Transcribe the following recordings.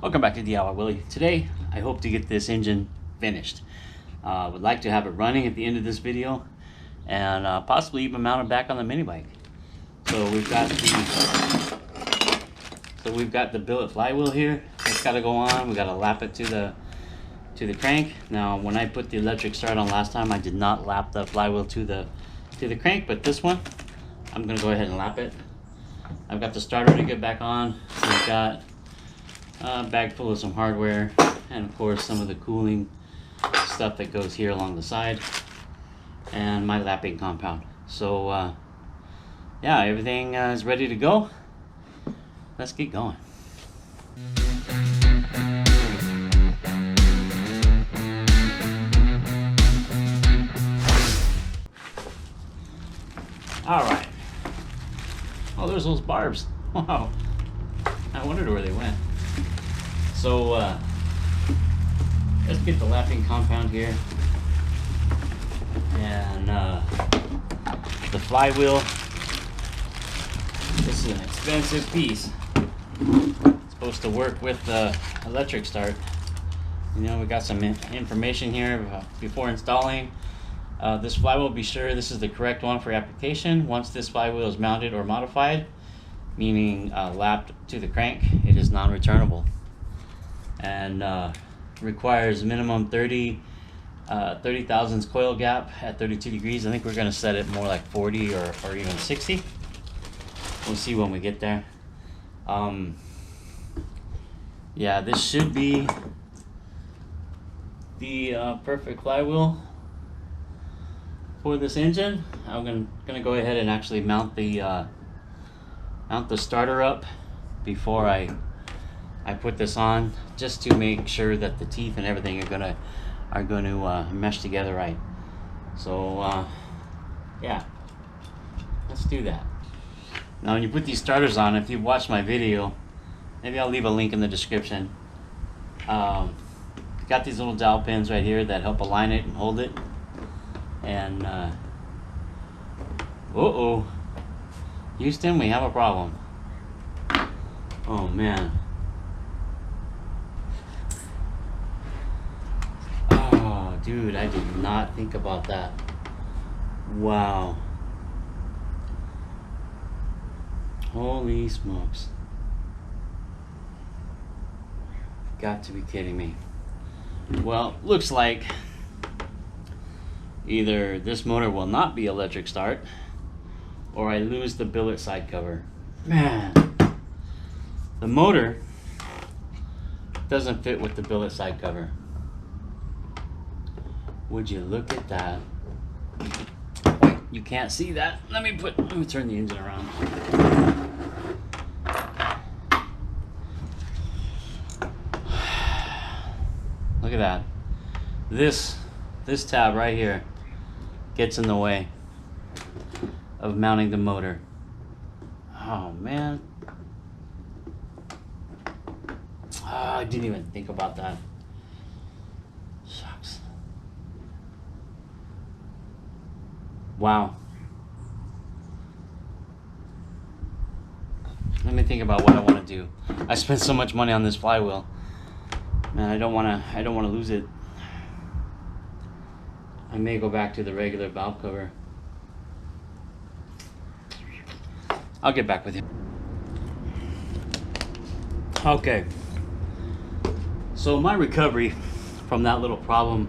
Welcome back to DIY Willy. Today I hope to get this engine finished. Would like to have it running at the end of this video and possibly even mount it back on the mini bike. So we've got the billet flywheel here. It's got to go on. We got to lap it to the crank. Now when I put the electric start on last time, I did not lap the flywheel to the crank, but this one I'm gonna go ahead and lap it. I've got the starter to get back on. We've got a bag full of some hardware and of course some of the cooling stuff that goes here along the side and my lapping compound. So yeah, everything is ready to go. Let's get going. All right. Oh, there's those barbs. Wow. I wondered where they went. So let's get the lapping compound here, and the flywheel. This is an expensive piece. It's supposed to work with the electric start. You know, we got some information here before installing. This flywheel, be sure this is the correct one for application. Once this flywheel is mounted or modified, meaning lapped to the crank, it is non-returnable and requires minimum 30 thousandths coil gap at 32 degrees. I think we're going to set it more like 40 or even 60. We'll see when we get there. Yeah, this should be the perfect flywheel for this engine. I'm gonna go ahead and actually mount the starter up before I put this on, just to make sure that the teeth and everything are going to mesh together right. So yeah, let's do that. Now when you put these starters on, if you've watched my video, maybe I'll leave a link in the description. Got these little dowel pins right here that help align it and hold it. And uh-oh, Houston, we have a problem. Oh man. Oh dude, I did not think about that. Wow. Holy smokes. Got to be kidding me. Well, looks like either this motor will not be electric start, or I lose the billet side cover. Man, the motor doesn't fit with the billet side cover. Would you look at that? Wait, you can't see that. Let me turn the engine around. Look at that. This tab right here gets in the way of mounting the motor. Oh man. Oh, I didn't even think about that. Shucks. Wow. Let me think about what I want to do. I spent so much money on this flywheel. Man, I don't want to lose it. I may go back to the regular valve cover. I'll get back with you. Okay. So my recovery from that little problem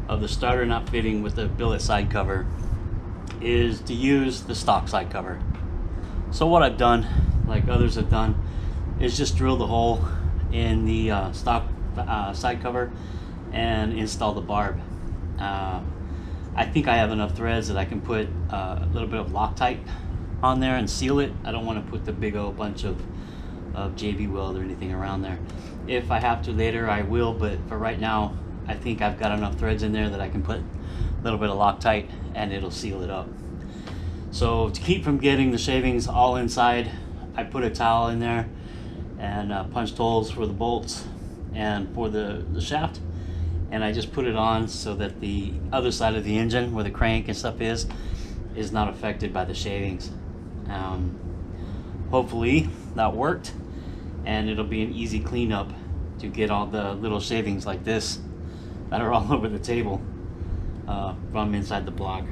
of the starter not fitting with the billet side cover is to use the stock side cover. So what I've done, like others have done, is just drill the hole in the stock side cover and install the barb. I think I have enough threads that I can put a little bit of Loctite on there and seal it. I don't want to put the big old bunch of JB weld or anything around there. If I have to later, I will, but for right now, I think I've got enough threads in there that I can put a little bit of Loctite and it'll seal it up. So to keep from getting the shavings all inside, I put a towel in there and punched holes for the bolts and for the shaft, and I just put it on so that the other side of the engine, where the crank and stuff is not affected by the shavings. Hopefully that worked, and it'll be an easy cleanup to get all the little shavings like this that are all over the table from inside the block.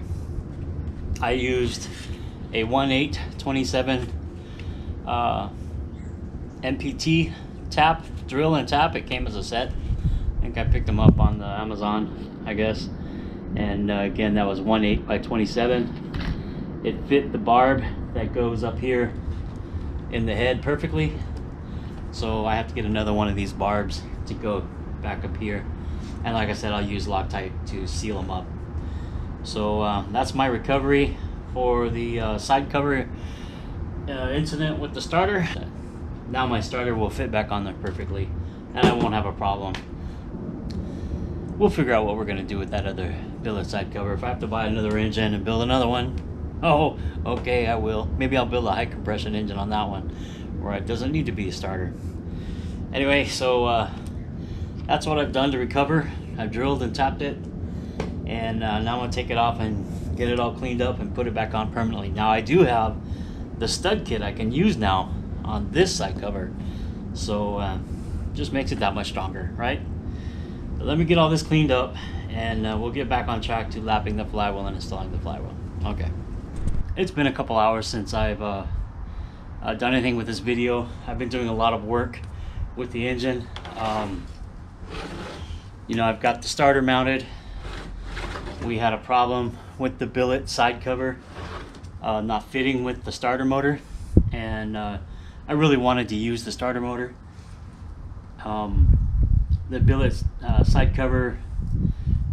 I used a 1/8/27 MPT tap, drill and tap. It came as a set. I think I picked them up on the Amazon, I guess. And again, that was 1/8/27. It fit the barb that goes up here in the head perfectly. So I have to get another one of these barbs to go back up here. And like I said, I'll use Loctite to seal them up. So that's my recovery for the side cover incident with the starter. Now my starter will fit back on there perfectly and I won't have a problem. We'll figure out what we're gonna do with that other billet side cover. If I have to buy another engine and build another one, oh, okay, I will. Maybe I'll build a high compression engine on that one where it doesn't need to be a starter. Anyway, so that's what I've done to recover. I've drilled and tapped it, and now I'm gonna take it off and get it all cleaned up and put it back on permanently. Now I do have the stud kit I can use now on this side cover, so just makes it that much stronger, right? So let me get all this cleaned up, and we'll get back on track to lapping the flywheel and installing the flywheel. Okay. It's been a couple hours since I've done anything with this video. I've been doing a lot of work with the engine. You know, I've got the starter mounted. We had a problem with the billet side cover not fitting with the starter motor, and I really wanted to use the starter motor. The billet side cover,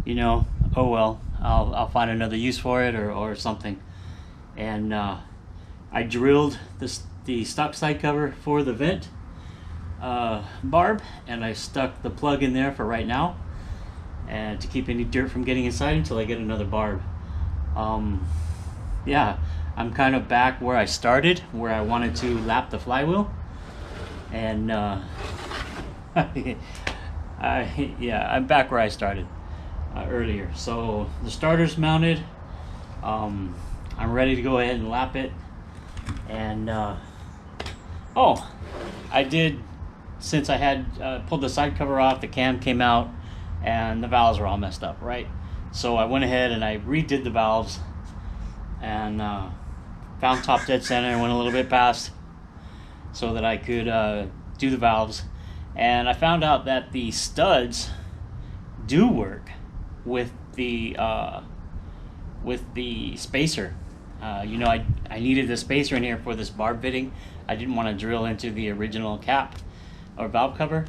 you know, oh well, I'll find another use for it or something. And I drilled the stock side cover for the vent barb, and I stuck the plug in there for right now, and to keep any dirt from getting inside until I get another barb. Yeah, I'm kind of back where I started, where I wanted to lap the flywheel, and yeah, I'm back where I started earlier. So the starter's mounted. I'm ready to go ahead and lap it. And oh, I did, since I had pulled the side cover off, the cam came out and the valves were all messed up, right? So I went ahead and I redid the valves and found top dead center and went a little bit past so that I could do the valves. And I found out that the studs do work with the spacer. You know, I needed the spacer in here for this barb fitting. I didn't want to drill into the original cap or valve cover,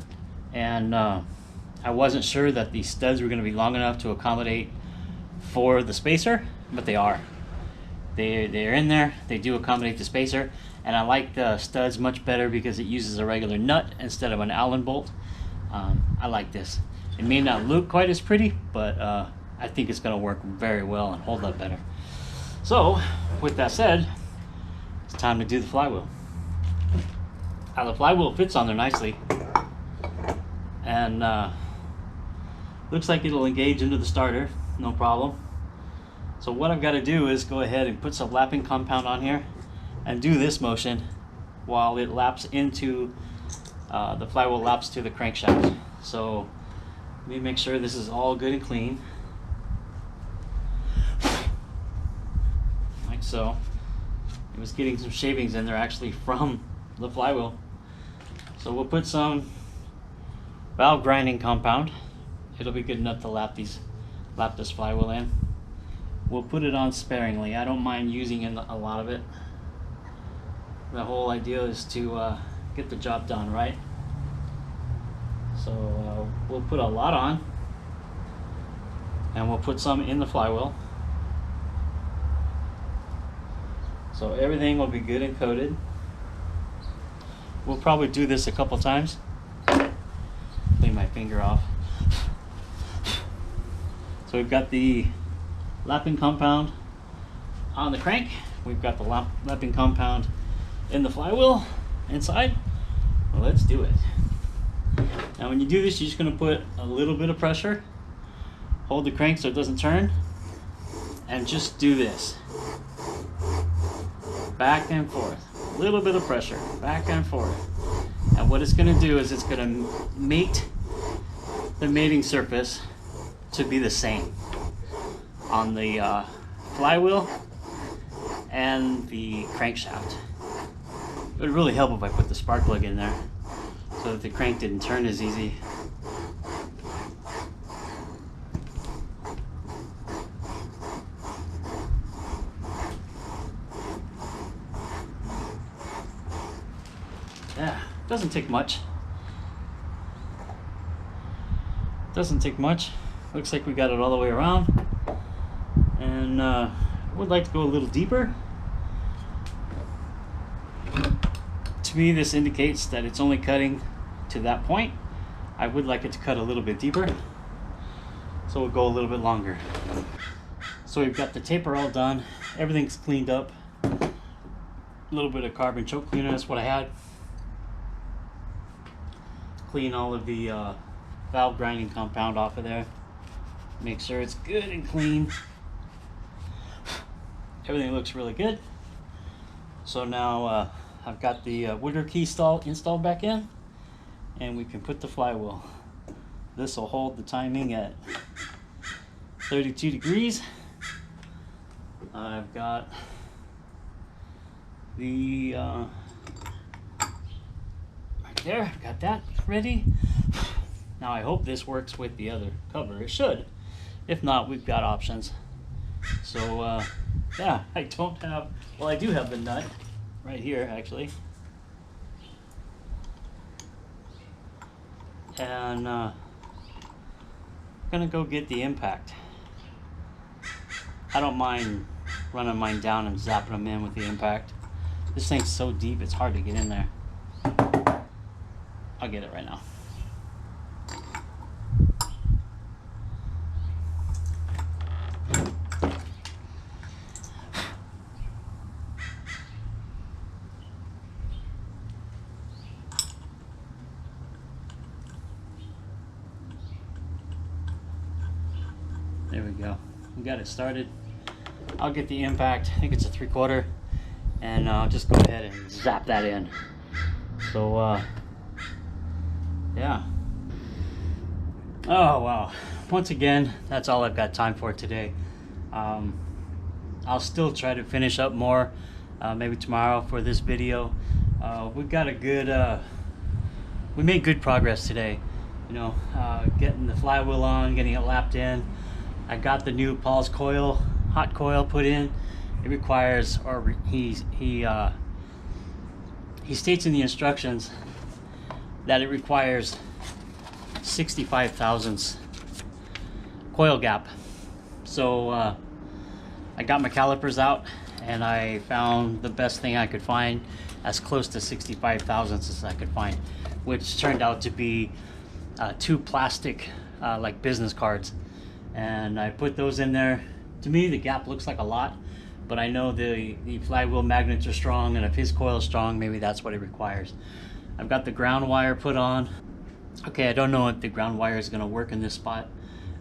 and I wasn't sure that the studs were going to be long enough to accommodate for the spacer, but they are. They're in there. They do accommodate the spacer, and I like the studs much better because it uses a regular nut instead of an Allen bolt. I like this. It may not look quite as pretty, but I think it's going to work very well and hold up better. So, with that said, it's time to do the flywheel. Now the flywheel fits on there nicely, and looks like it'll engage into the starter, no problem. So what I've got to do is go ahead and put some lapping compound on here and do this motion while it laps into, the flywheel laps to the crankshaft. So let me make sure this is all good and clean. Like so. It was getting some shavings in there actually from the flywheel. So we'll put some valve grinding compound. It'll be good enough to lap this flywheel in. We'll put it on sparingly. I don't mind using a lot of it. The whole idea is to get the job done, right? So we'll put a lot on, and we'll put some in the flywheel. So everything will be good and coated. We'll probably do this a couple times. Clean my finger off. So we've got the lapping compound on the crank. We've got the lapping compound in the flywheel inside. Well, let's do it. Now when you do this, you're just going to put a little bit of pressure. Hold the crank so it doesn't turn. And just do this. Back and forth. A little bit of pressure. Back and forth. And what it's going to do is it's going to mate the mating surface to be the same on the flywheel and the crankshaft. It would really help if I put the spark plug in there so that the crank didn't turn as easy. Yeah, doesn't take much. Doesn't take much. Looks like we got it all the way around. And would like to go a little deeper. To me, this indicates that it's only cutting to that point. I would like it to cut a little bit deeper, so we'll go a little bit longer. So we've got the taper all done. Everything's cleaned up. A little bit of carbon choke cleaner, that's what I had. Clean all of the valve grinding compound off of there. Make sure it's good and clean. Everything looks really good. So now I've got the woodwork key installed back in, and we can put the flywheel. This will hold the timing at 32 degrees. I've got the right there, I've got that ready. Now I hope this works with the other cover. It should. If not, we've got options. So yeah, I don't have, well, I do have the nut right here actually. And I'm gonna go get the impact. I don't mind running mine down and zapping them in with the impact. This thing's so deep it's hard to get in there. I'll get it right now. There we go. We got it started. I'll get the impact. I think it's a 3/4, and I'll just go ahead and zap that in. So yeah. Oh wow. Once again, that's all I've got time for today. I'll still try to finish up more maybe tomorrow for this video. We've got a good we made good progress today, you know, getting the flywheel on, getting it lapped in. I got the new Paul's coil, hot coil put in. It requires, or he states in the instructions that it requires 65 thousandths coil gap. So I got my calipers out and I found the best thing I could find, as close to 65 thousandths as I could find, which turned out to be 2 plastic like business cards, and I put those in there. To me the gap looks like a lot, but I know the flywheel magnets are strong, and if his coil is strong, maybe that's what it requires. I've got the ground wire put on. Okay, I don't know if the ground wire is going to work in this spot.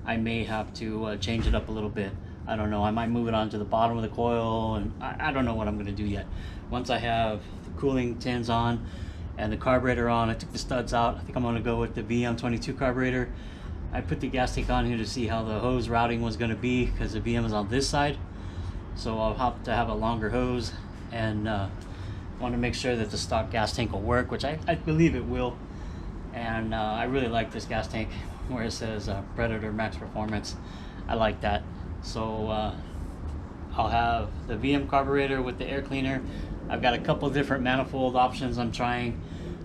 I may have to change it up a little bit. I don't know. I might move it onto the bottom of the coil, and I don't know what I'm going to do yet. Once I have the cooling tins on and the carburetor on, I took the studs out. I think I'm going to go with the VM22 carburetor. I put the gas tank on here to see how the hose routing was going to be, because the VM is on this side. So I'll have to have a longer hose, and want to make sure that the stock gas tank will work, which I believe it will. And I really like this gas tank where it says Predator Max Performance. I like that. So I'll have the VM carburetor with the air cleaner. I've got a couple different manifold options I'm trying.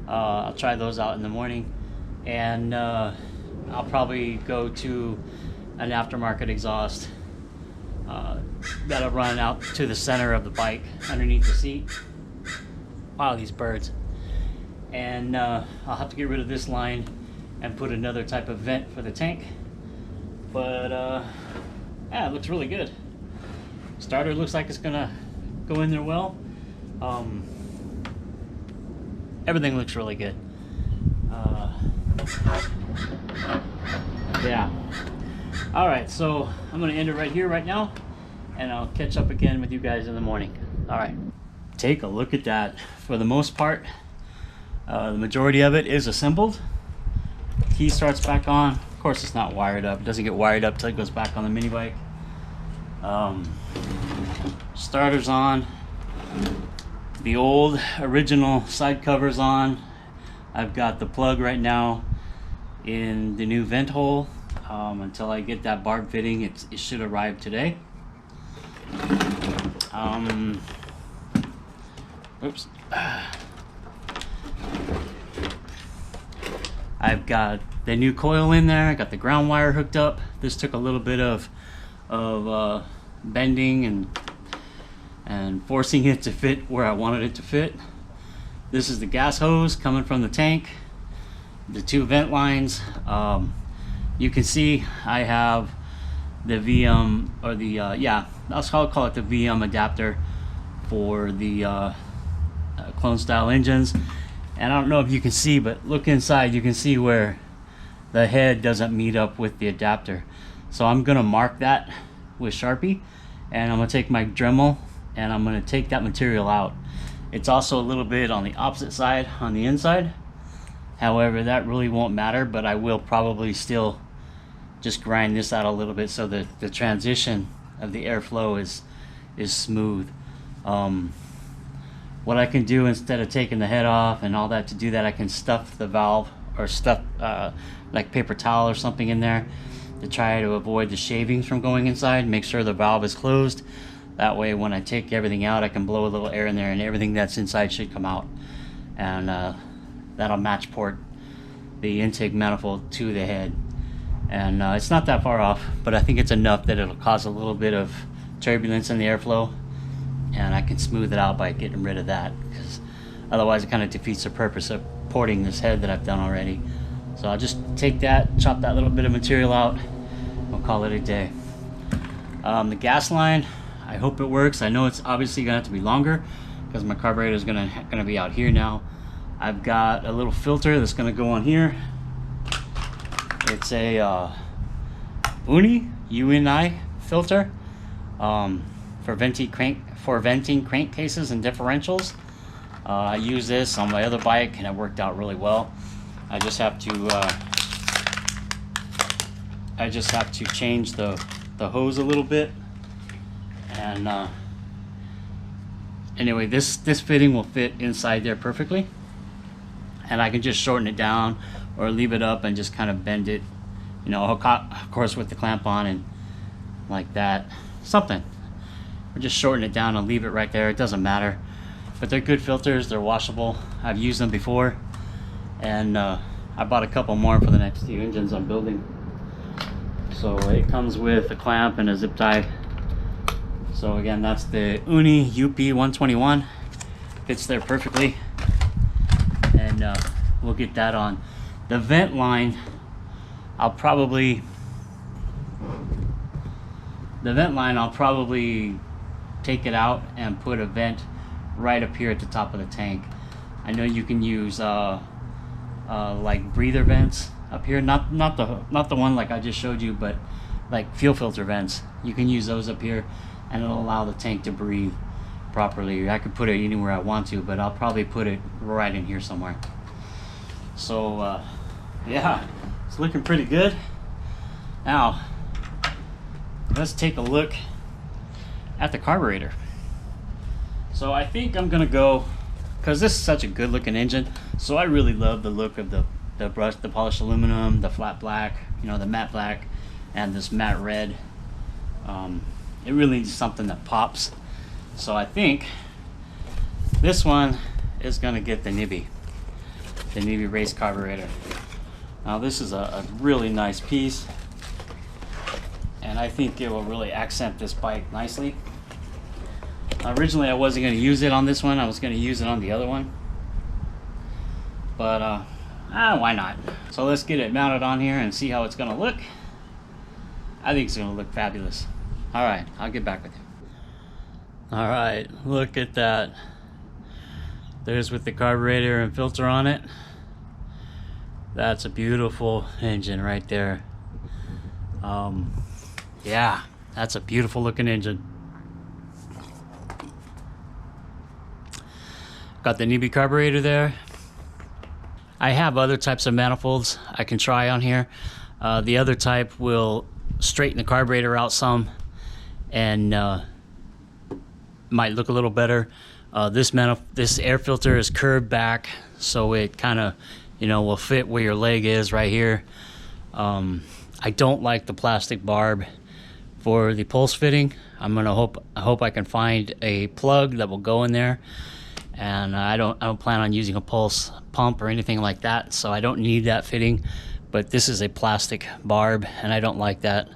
I'll try those out in the morning, and I'll probably go to an aftermarket exhaust that'll run out to the center of the bike underneath the seat. Wow, these birds. And I'll have to get rid of this line and put another type of vent for the tank. But yeah, it looks really good. Starter looks like it's gonna go in there well. Everything looks really good. Yeah. All right, so I'm gonna end it right here right now, and I'll catch up again with you guys in the morning. All right, take a look at that. For the most part, The majority of it is assembled. Key starts back on. Of course, it's not wired up. It doesn't get wired up till it goes back on the mini bike. Starter's on. The old original side cover's on. I've got the plug right now in the new vent hole. Until I get that barb fitting, it should arrive today. Oops. I've got the new coil in there. I got the ground wire hooked up. This took a little bit of bending and forcing it to fit where I wanted it to fit. This is the gas hose coming from the tank. The two vent lines. You can see I have the VM, or the I'll call it the VM adapter for the clone style engines. And I don't know if you can see, but look inside, you can see where the head doesn't meet up with the adapter. So I'm gonna mark that with Sharpie, and I'm gonna take my Dremel and I'm gonna take that material out. It's also a little bit on the opposite side on the inside. However, that really won't matter, but I will probably still just grind this out a little bit so that the transition of the airflow is smooth. What I can do, instead of taking the head off and all that, to do that, I can stuff the valve, or stuff like paper towel or something in there to try to avoid the shavings from going inside. Make sure the valve is closed. That way when I take everything out, I can blow a little air in there and everything that's inside should come out. And that'll match port the intake manifold to the head. And it's not that far off, but I think it's enough that it'll cause a little bit of turbulence in the airflow, and I can smooth it out by getting rid of that, because otherwise it kind of defeats the purpose of porting this head that I've done already. So I'll just take that, chop that little bit of material out, we'll call it a day. The gas line, I hope it works. I know it's obviously gonna have to be longer because my carburetor is gonna be out here now. I've got a little filter that's gonna go on here. It's a UNI filter for venting crankcases and differentials. I use this on my other bike and it worked out really well. I just have to change the hose a little bit, and anyway, this fitting will fit inside there perfectly, and I can just shorten it down or leave it up and just kind of bend it, you know, of course with the clamp on and like that, something, or just shorten it down and leave it right there. It doesn't matter, but they're good filters. They're washable. I've used them before, and I bought a couple more for the next few engines I'm building. So it comes with a clamp and a zip tie. So again, that's the Uni UP121. Fits there perfectly, and we'll get that on. The vent line, I'll probably take it out and put a vent right up here at the top of the tank. I know you can use like breather vents up here, not the one like I just showed you, but like fuel filter vents. You can use those up here, and it'll allow the tank to breathe properly. I could put it anywhere I want to, but I'll probably put it right in here somewhere. So yeah, it's looking pretty good. Now let's take a look at the carburetor. So I think I'm gonna go, because this is such a good looking engine, so I really love the look of the brush, the polished aluminum, the flat black, you know, the matte black, and this matte red. It really is something that pops. So I think this one is gonna get the Nibby race carburetor. Now this is a really nice piece, and I think it will really accent this bike nicely. Originally I wasn't going to use it on this one, I was going to use it on the other one, but why not? So let's get it mounted on here and see how it's going to look. I think it's going to look fabulous. Alright, I'll get back with you. Alright, look at that. There's with the carburetor and filter on it. That's a beautiful engine right there. Yeah, that's a beautiful looking engine. Got the Nibby carburetor there. I have other types of manifolds I can try on here. The other type will straighten the carburetor out some and might look a little better. This air filter is curved back, so it kind of, you know, will fit where your leg is right here. I don't like the plastic barb for the pulse fitting. I hope I can find a plug that will go in there, and I don't plan on using a pulse pump or anything like that, so I don't need that fitting. But this is a plastic barb, and I don't like that.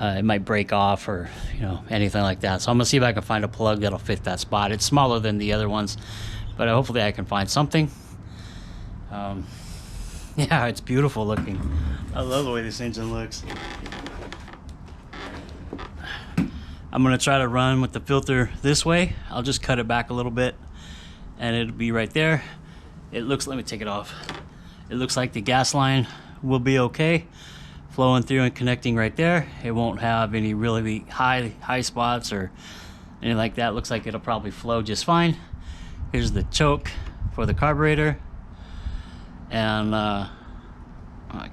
It might break off or, you know, anything like that. So I'm gonna see if I can find a plug that'll fit that spot. It's smaller than the other ones, but hopefully I can find something. Yeah, it's beautiful looking. I love the way this engine looks. I'm gonna try to run with the filter this way. I'll just cut it back a little bit and it'll be right there. It looks, let me take it off. It looks like the gas line will be okay, flowing through and connecting right there. It won't have any really high spots or anything like that. Looks like it'll probably flow just fine. Here's the choke for the carburetor, and I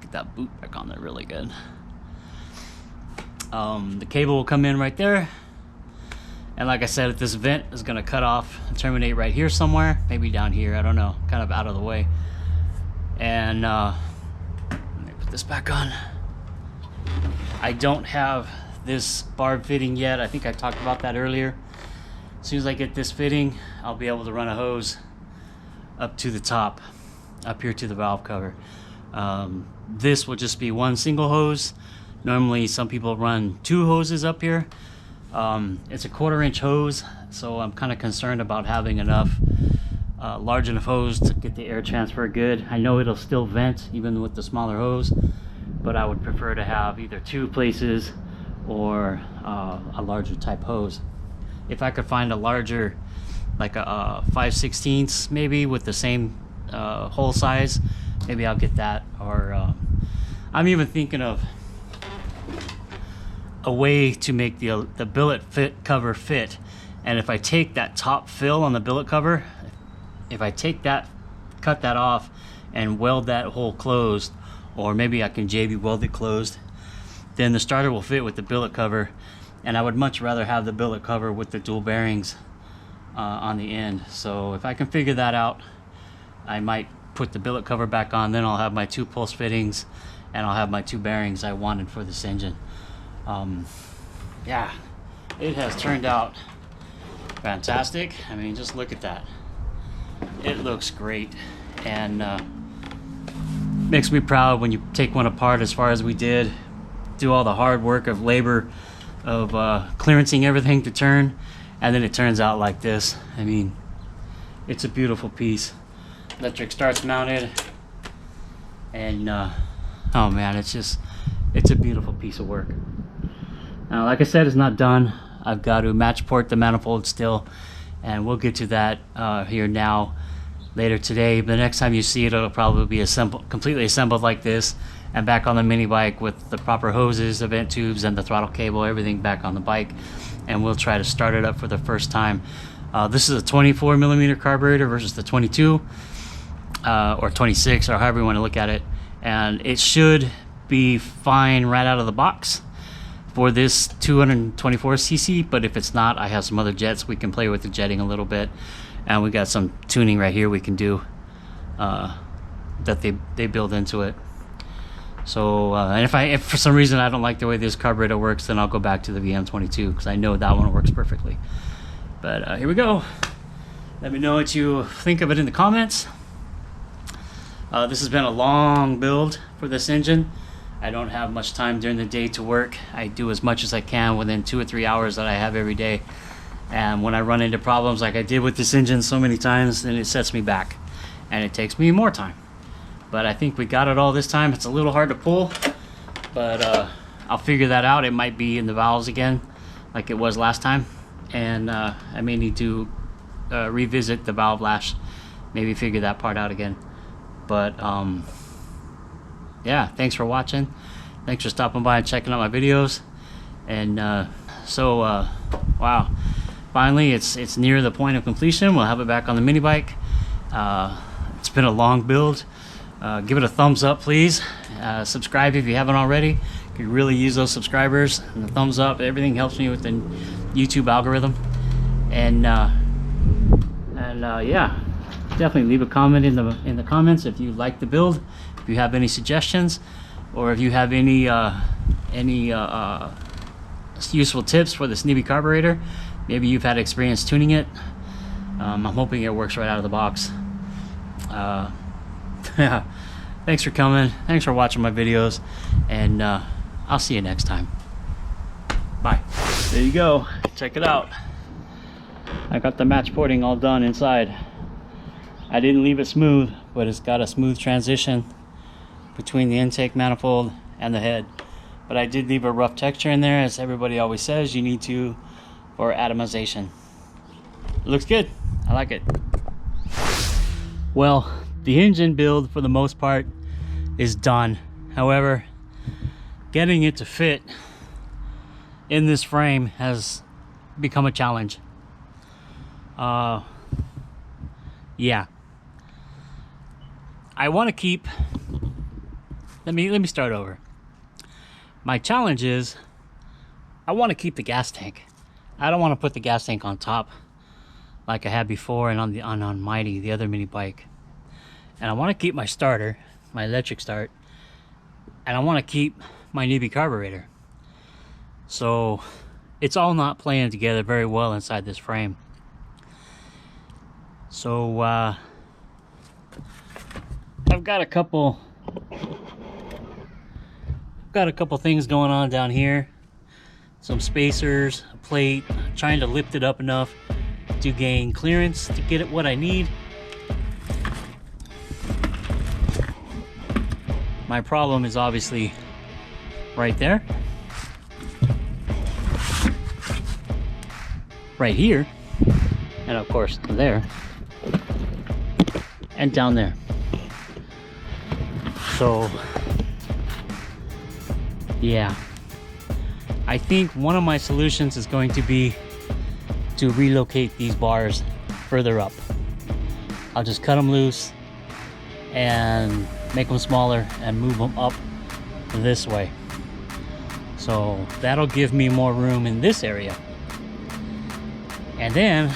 get that boot back on there really good. The cable will come in right there, and like I said, this vent is going to cut off and terminate right here somewhere, maybe down here, I don't know, kind of out of the way. And let me put this back on. I don't have this barb fitting yet. I think I talked about that earlier. As soon as I get this fitting, I'll be able to run a hose up to the top, up here to the valve cover. This will just be one single hose. Normally some people run two hoses up here. It's a 1/4 inch hose, so I'm kind of concerned about having enough large enough hose to get the air transfer good. I know it'll still vent even with the smaller hose, but I would prefer to have either two places or a larger type hose. If I could find a larger, like a 5/16 maybe with the same hole size, maybe I'll get that. Or I'm even thinking of a way to make the billet cover fit. And if I take that top fill on the billet cover, if I take that, cut that off and weld that hole closed, or maybe I can JB weld it closed, then the starter will fit with the billet cover. And I would much rather have the billet cover with the dual bearings on the end. So if I can figure that out, I might put the billet cover back on, then I'll have my two pulse fittings and I'll have my two bearings I wanted for this engine. Yeah, it has turned out fantastic. I mean, just look at that. It looks great, and makes me proud when you take one apart as far as we did, do all the hard work of labor of clearancing everything to turn, and then it turns out like this. I mean, it's a beautiful piece. Electric starts mounted, and oh man, it's a beautiful piece of work. Now, like I said, it's not done. I've got to match port the manifold still, and we'll get to that here now later today. But the next time you see it, it'll probably be completely assembled like this, and back on the mini bike with the proper hoses, the vent tubes, and the throttle cable, everything back on the bike. And we'll try to start it up for the first time. This is a 24mm carburetor versus the 22 or 26, or however you want to look at it, and it should be fine right out of the box for this 224cc. But if it's not, I have some other jets. We can play with the jetting a little bit, and we got some tuning right here we can do that they build into it. So and if for some reason I don't like the way this carburetor works, then I'll go back to the VM22, because I know that one works perfectly. But here we go. Let me know what you think of it in the comments. This has been a long build for this engine. I don't have much time during the day to work. I do as much as I can within 2 or 3 hours that I have every day. And when I run into problems like I did with this engine so many times, then it sets me back and it takes me more time. But I think we got it all this time. It's a little hard to pull, but I'll figure that out. It might be in the valves again like it was last time, and I may need to revisit the valve lash, maybe figure that part out again. But yeah, thanks for watching. Thanks for stopping by and checking out my videos. And wow, finally it's near the point of completion. We'll have it back on the mini bike. It's been a long build. Give it a thumbs up, please. Subscribe if you haven't already. Could really use those subscribers and the thumbs up. Everything helps me with the YouTube algorithm. And yeah, definitely leave a comment in the comments if you like the build, if you have any suggestions, or if you have any useful tips for this newbie carburetor. Maybe you've had experience tuning it. I'm hoping it works right out of the box. Yeah, thanks for coming. Thanks for watching my videos, and I'll see you next time. Bye. There you go. Check it out. I got the match porting all done inside. I didn't leave it smooth, but it's got a smooth transition between the intake manifold and the head. But I did leave a rough texture in there, as everybody always says you need to for atomization. It looks good. I like it. Well, the engine build for the most part is done. However, getting it to fit in this frame has become a challenge. Yeah, I want to keep, let me start over. My challenge is I want to keep the gas tank. I don't want to put the gas tank on top like I had before and on Mighty, the other mini bike. And I want to keep my starter, my electric start, and I want to keep my newbie carburetor. So it's all not playing together very well inside this frame. So I've got a couple things going on down here. Some spacers, a plate, trying to lift it up enough to gain clearance to get it what I need. My problem is obviously right there, right here, and of course there, and down there. So yeah, I think one of my solutions is going to be to relocate these bars further up. I'll just cut them loose and make them smaller and move them up this way. So that'll give me more room in this area. And then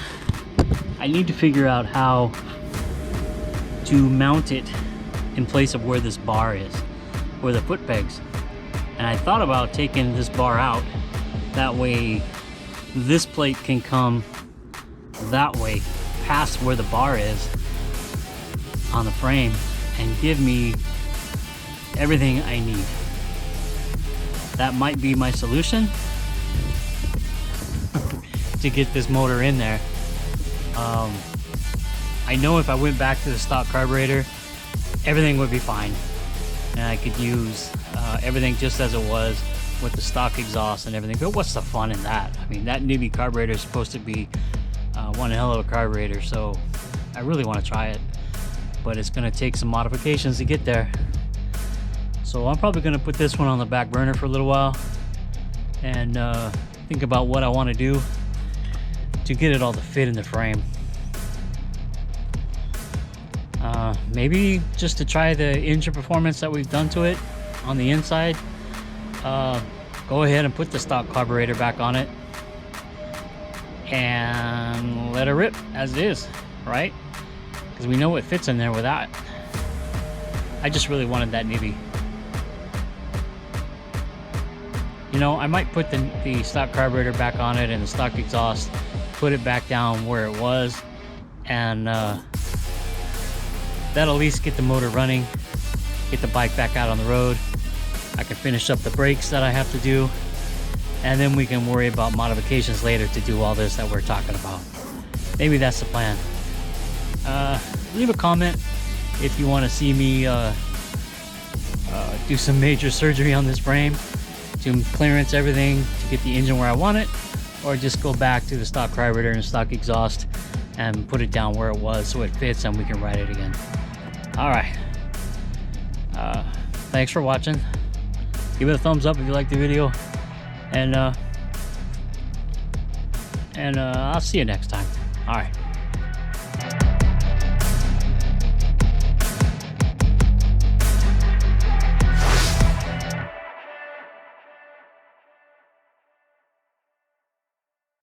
I need to figure out how to mount it in place of where this bar is, where the foot pegs. And I thought about taking this bar out. That way this plate can come that way past where the bar is on the frame and give me everything I need. That might be my solution to get this motor in there. I know if I went back to the stock carburetor, everything would be fine, and I could use everything just as it was with the stock exhaust and everything. But what's the fun in that? I mean, that newbie carburetor is supposed to be one hell of a carburetor, so I really want to try it, but it's going to take some modifications to get there. So I'm probably going to put this one on the back burner for a little while and think about what I want to do to get it all to fit in the frame. Maybe just to try the engine performance that we've done to it on the inside. Go ahead and put the stock carburetor back on it and let it rip as it is, right? Because we know it fits in there without it. I just really wanted that newbie. You know, I might put the stock carburetor back on it and the stock exhaust, put it back down where it was, and that'll at least get the motor running, get the bike back out on the road. I can finish up the brakes that I have to do, and then we can worry about modifications later to do all this that we're talking about. Maybe that's the plan. Leave a comment if you want to see me do some major surgery on this frame to clearance everything to get the engine where I want it, or just go back to the stock carburetor and stock exhaust and put it down where it was so it fits and we can ride it again. Alright, thanks for watching. Give it a thumbs up if you like the video, and I'll see you next time. Alright.